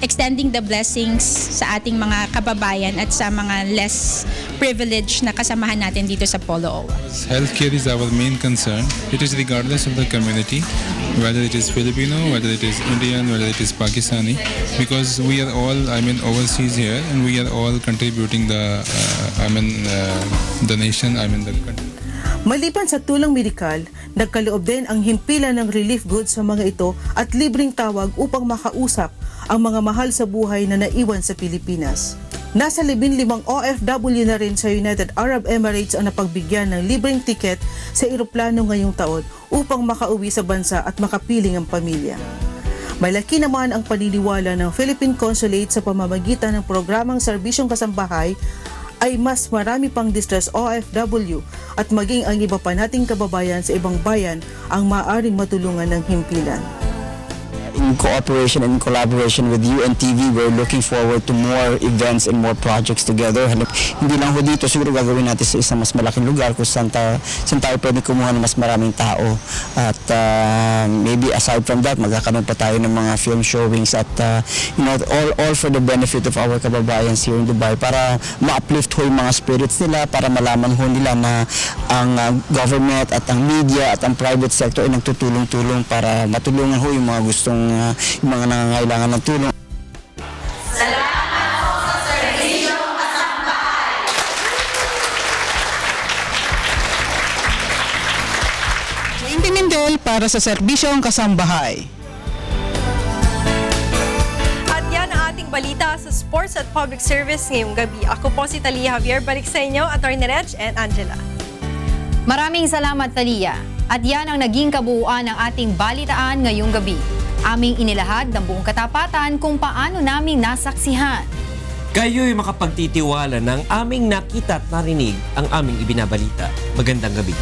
Speaker 6: extending the blessings sa ating mga kababayan at sa mga less privileged na kasamahan natin dito sa Polo OWA.
Speaker 8: Healthcare is our main concern. It is regardless of the community, whether it is Filipino, whether it is Indian, whether it is Pakistani, because we are all, overseas here and we are all contributing the nation, the country.
Speaker 3: Maliban sa tulong medikal, nagkaloob din ang himpilan ng relief goods sa mga ito at libreng tawag upang makausap ang mga mahal sa buhay na naiwan sa Pilipinas. Nasa 15 OFW na rin sa United Arab Emirates ang napagbigyan ng libreng tiket sa eroplano ngayong taon upang makauwi sa bansa at makapiling ang pamilya. Malaki naman ang paniniwala ng Philippine Consulate sa pamamagitan ng programang Serbisyong Kasambahay ay mas marami pang distressed OFW at maging ang iba pa nating kababayan sa ibang bayan ang maaaring matulungan ng himpilan.
Speaker 10: In cooperation and collaboration with UNTV, we're looking forward to more events and more projects together. Hindi lang ho dito, siguro gagawin natin sa isang mas malaking lugar kung saan tayo pwede kumuha ng mas maraming tao. At maybe aside from that, magkakaroon pa tayo ng mga film showings at all for the benefit of our kababayans here in Dubai para ma-uplift ho yung mga spirits nila, para malaman ho nila na ang government at ang media at ang private sector ay nagtutulong-tulong para matulungan ho yung mga gustong yung mga nangangailangan ng tulong.
Speaker 21: Salamat po sa Serbisyong Kasambahay!
Speaker 3: Jane Pimentel para sa Serbisyong Kasambahay.
Speaker 21: At yan ang ating balita sa sports at public service ngayong gabi. Ako po si Talia Javier. Balik sa inyo, Atty. Reg and Angela.
Speaker 5: Maraming salamat, Talia. At yan ang naging kabuuan ng ating balitaan ngayong gabi. Aming inilahad ng buong katapatan kung paano naming nasaksihan.
Speaker 1: Kayo'y makapagtitiwala ng aming nakita at narinig ang aming ibinabalita. Magandang gabi.